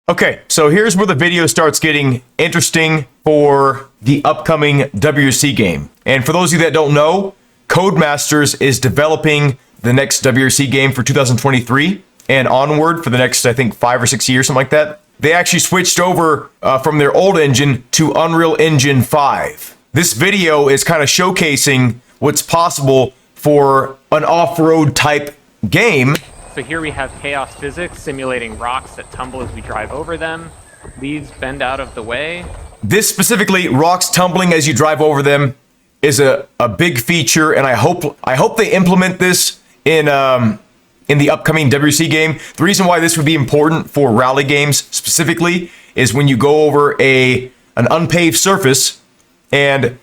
Okay, so here's where the video starts getting interesting for the upcoming WRC game. And for those of you that don't know, Codemasters is developing the next WRC game for 2023 and onward for the next, I think, 5 or 6 years, something like that. They actually switched over from their old engine to Unreal Engine 5. This video is kind of showcasing what's possible for an off-road type game. So here we have chaos physics simulating rocks that tumble as we drive over them. Leaves bend out of the way. This specifically, rocks tumbling as you drive over them, is a big feature, and I hope they implement this in the upcoming WRC game. The reason why this would be important for rally games specifically is when you go over an unpaved surface, and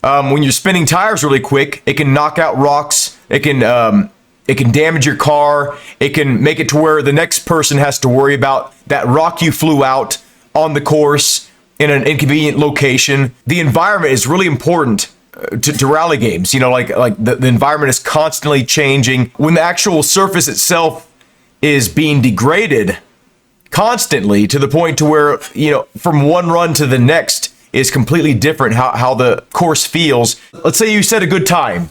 when you're spinning tires really quick, it can knock out rocks. It can damage your car. It can make it to where the next person has to worry about that rock you flew out on the course in an inconvenient location. The environment is really important to rally games. You know, like the environment is constantly changing. When the actual surface itself is being degraded constantly to the point to where, you know, from one run to the next is completely different how the course feels. Let's say you set a good time.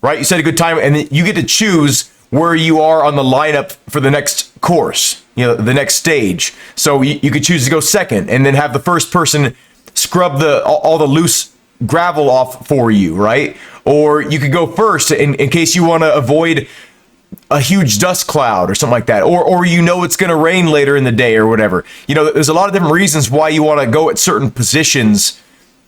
Right, you set a good time, and you get to choose where you are on the lineup for the next course, you know, the next stage. So you could choose to go second, and then have the first person scrub all the loose gravel off for you, right? Or you could go first in case you want to avoid a huge dust cloud or something like that, or you know it's going to rain later in the day or whatever. You know, there's a lot of different reasons why you want to go at certain positions,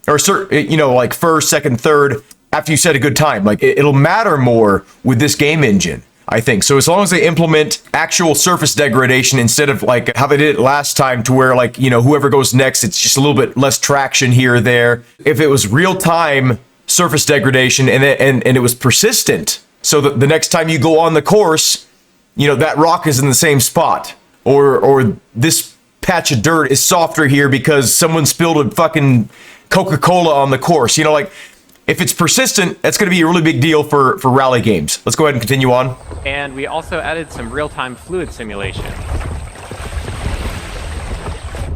or certain, you know, like first, second, third. After you set a good time, like it'll matter more with this game engine, I think. So as long as they implement actual surface degradation instead of like how they did it last time, to where, like, you know, whoever goes next, it's just a little bit less traction here or there. If it was real time surface degradation and it was persistent, so that the next time you go on the course, you know, that rock is in the same spot, or this patch of dirt is softer here because someone spilled a fucking Coca-Cola on the course. You know, like, if it's persistent, that's going to be a really big deal for rally games. Let's go ahead and continue on. And we also added some real-time fluid simulation.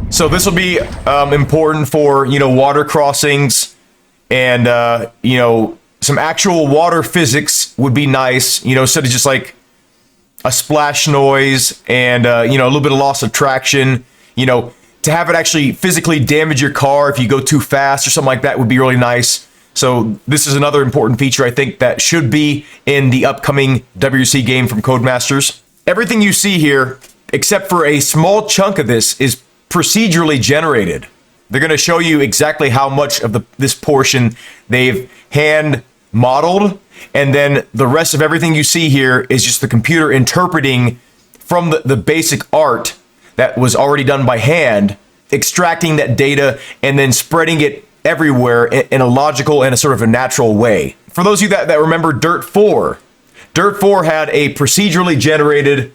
So this will be important for, you know, water crossings, and you know, some actual water physics would be nice. You know, instead of just like a splash noise and you know, a little bit of loss of traction. You know, to have it actually physically damage your car if you go too fast or something like that would be really nice. So this is another important feature, I think, that should be in the upcoming WRC game from Codemasters. Everything you see here, except for a small chunk of this, is procedurally generated. They're going to show you exactly how much of this portion they've hand modeled, and then the rest of everything you see here is just the computer interpreting from the basic art that was already done by hand, extracting that data and then spreading it everywhere in a logical and a sort of a natural way. For those of you that remember Dirt 4, Dirt 4 had a procedurally generated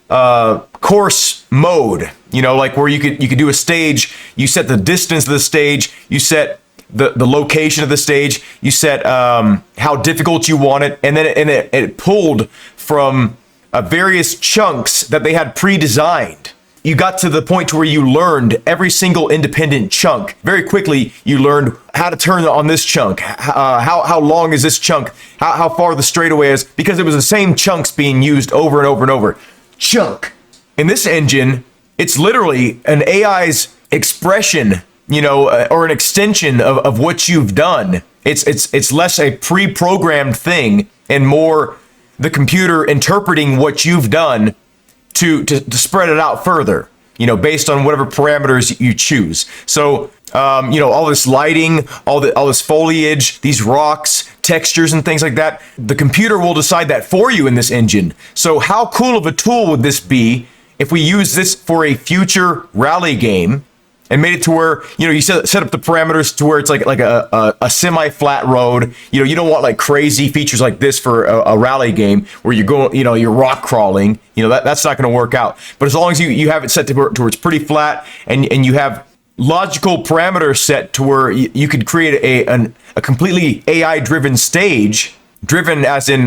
course mode, you know, like where you could do a stage, you set the distance of the stage, you set the location of the stage, you set how difficult you want it, and then it pulled from various chunks that they had pre-designed. You got to the point where you learned every single independent chunk. Very quickly, you learned how to turn on this chunk, how long is this chunk, how far the straightaway is, because it was the same chunks being used over and over and over. Chunk. In this engine, it's literally an AI's expression, you know, or an extension of what you've done. It's less a pre-programmed thing and more the computer interpreting what you've done to spread it out further, you know, based on whatever parameters you choose. So, you know, all this lighting, all this foliage, these rocks, textures and things like that, the computer will decide that for you in this engine. So how cool of a tool would this be if we use this for a future rally game and made it to where, you know, you set up the parameters to where it's like a semi-flat road. You know, you don't want like crazy features like this for a rally game where you're going, you know, you're rock crawling. You know, that's not going to work out. But as long as you have it set to where it's pretty flat, and you have logical parameters set to where you could create a completely AI-driven stage, driven as in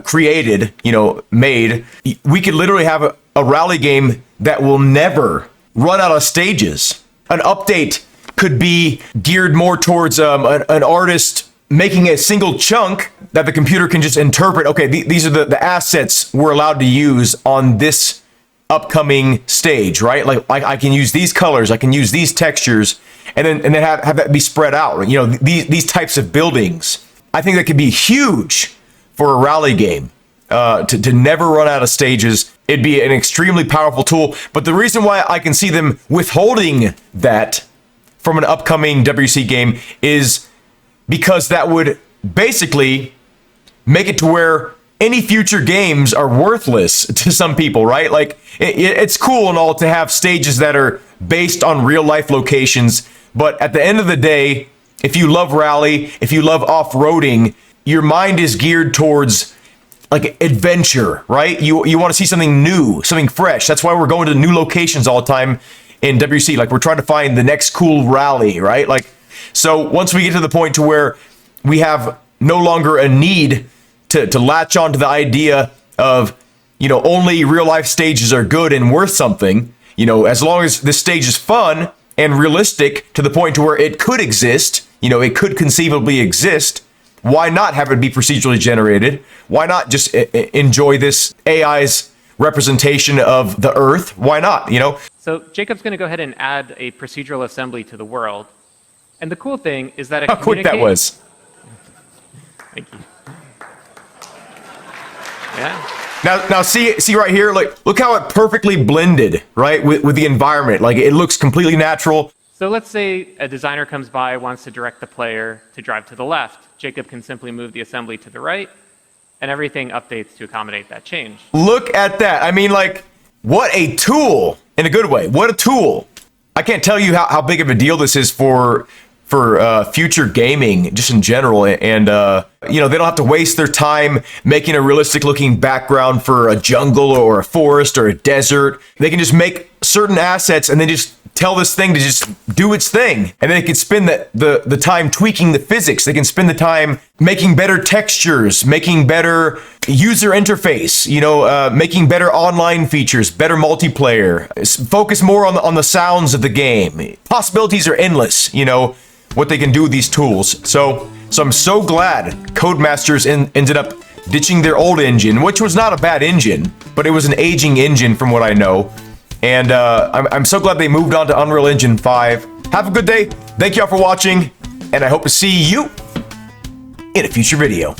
created, you know, made, we could literally have a rally game that will never run out of stages. An update could be geared more towards an artist making a single chunk that the computer can just interpret. Okay, these are the assets we're allowed to use on this upcoming stage, right? Like I can use these colors, I can use these textures, and then have that be spread out. You know, these types of buildings. I think that could be huge for a rally game. To never run out of stages. It'd be an extremely powerful tool. But the reason why I can see them withholding that from an upcoming WC game is because that would basically make it to where any future games are worthless to some people, right? Like, it's cool and all to have stages that are based on real life locations, but at the end of the day, if you love rally, if you love off-roading, your mind is geared towards like adventure, right? You want to see something new, something fresh. That's why we're going to new locations all the time in WC. Like, we're trying to find the next cool rally, right? Like, so once we get to the point to where we have no longer a need to latch on to the idea of, you know, only real life stages are good and worth something, you know, as long as the stage is fun and realistic to the point to where it could exist, you know, it could conceivably exist. Why not have it be procedurally generated? Why not just enjoy this AI's representation of the Earth? Why not, you know? So Jacob's going to go ahead and add a procedural assembly to the world. And the cool thing is that it How quick that was. Thank you. Yeah. Now see right here, like, look how it perfectly blended, right, with the environment. Like, it looks completely natural. So let's say a designer comes by, wants to direct the player to drive to the left. Jacob can simply move the assembly to the right, and everything updates to accommodate that change. Look at that. I mean, like, what a tool, in a good way. What a tool. I can't tell you how big of a deal this is for future gaming, just in general. And, you know, they don't have to waste their time making a realistic looking background for a jungle or a forest or a desert. They can just make certain assets and then just tell this thing to just do its thing. And then they can spend the time tweaking the physics. They can spend the time making better textures, making better user interface, you know, making better online features, better multiplayer, focus more on the sounds of the game. Possibilities are endless, you know, what they can do with these tools. So I'm so glad Codemasters ended up ditching their old engine, which was not a bad engine, but it was an aging engine from what I know. And I'm so glad they moved on to Unreal Engine 5. Have a good day. Thank you all for watching, and I hope to see you in a future video.